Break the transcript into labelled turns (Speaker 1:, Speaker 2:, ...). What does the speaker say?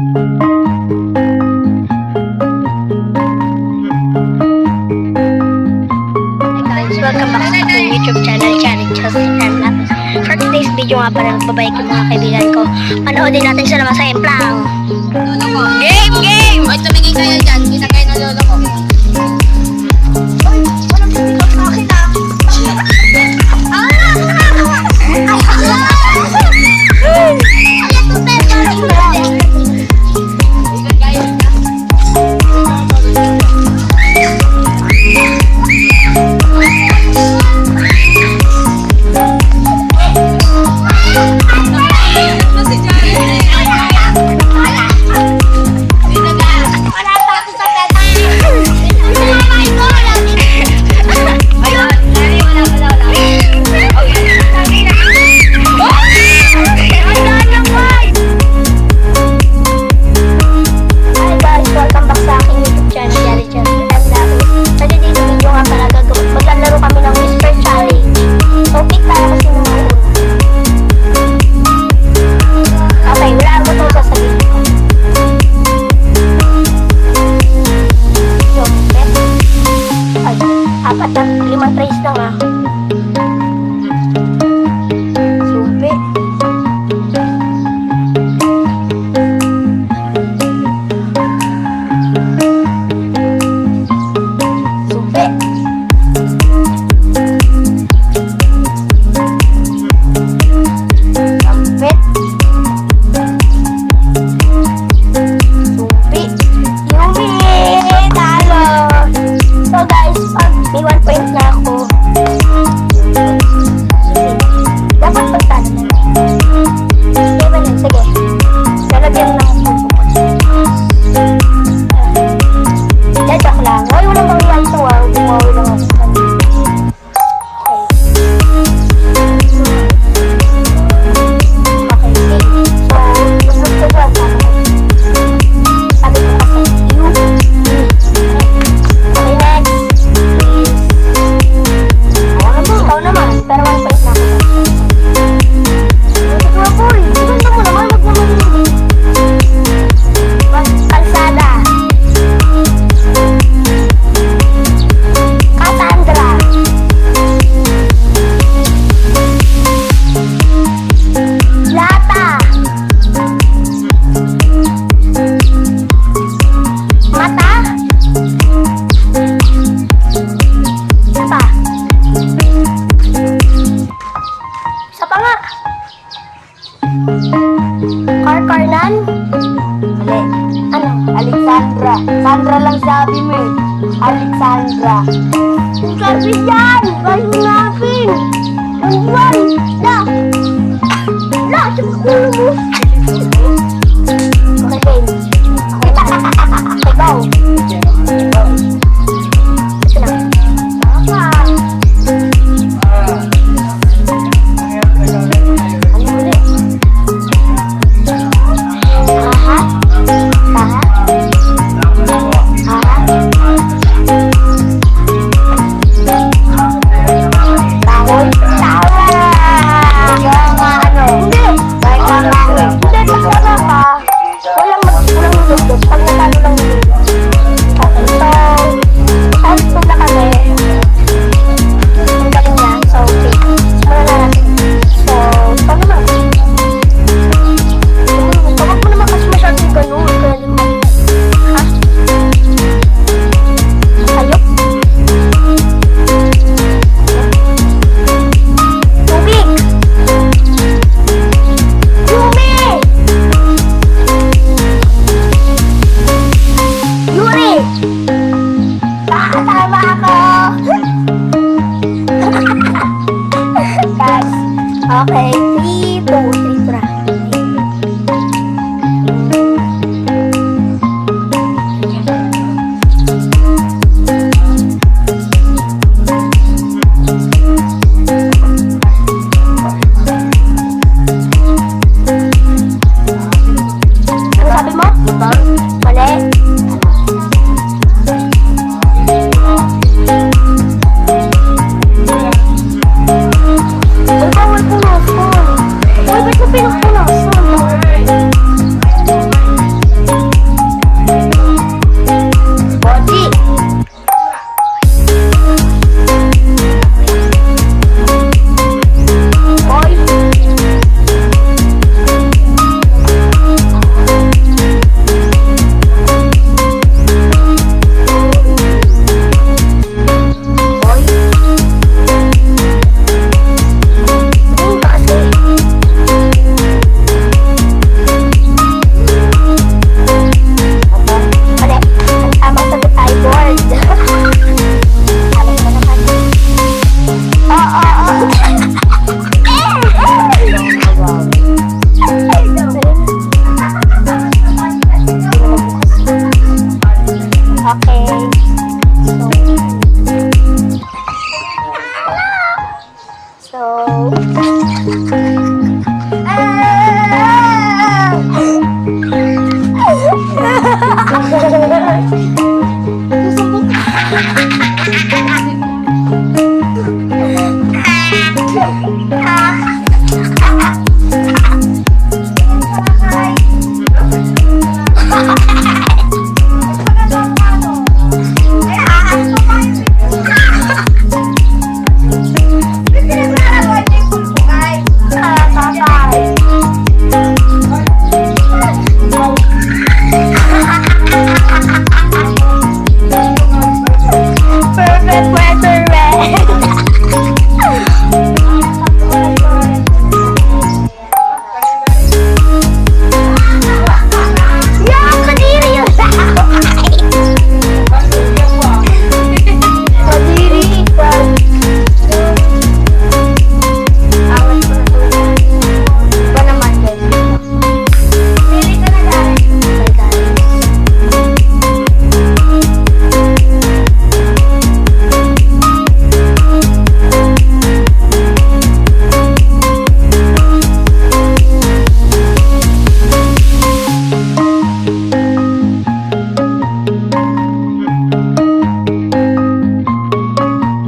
Speaker 1: Welcome back sa aking YouTube channel, Charity Time Lapse. For today's video nga pala, nagbabalik yung mga kaibigan ko. Panoodin natin sila masayang plang.
Speaker 2: Game! Game! Ay, tumingin kayo dyan. Ginagay na lolo ko.
Speaker 1: Ay, walang dito sa akin ah. Limang trays lang ah. Supe. Supe. Sampet. Supe. Yumi! Talo! So guys, pag may 1 point na ako, dapat pagtalo na. Okay ba yan? Sige. Lalagyan lang ako. Joke lang. Huwag mo lang mawiwan ito ah. Bumawi lang ako. Okay. So, sunod ko ba? Sabi ko kasi, you. Okay, next. Ikaw naman, pero 1 point na ako. Ito ako rin. Ganda mo naman, wag naman hindi. Kalsada. Cassandra. Lata. Mata. Apa? Isa pa nga. Karnan?
Speaker 2: Mali.
Speaker 1: Ano?
Speaker 2: Alexandra. Sandra lang sabi mo eh. Alexandra.
Speaker 1: Yung sabi yan! Gawin natin! Ang buwan! La! La! Sa ulo mo!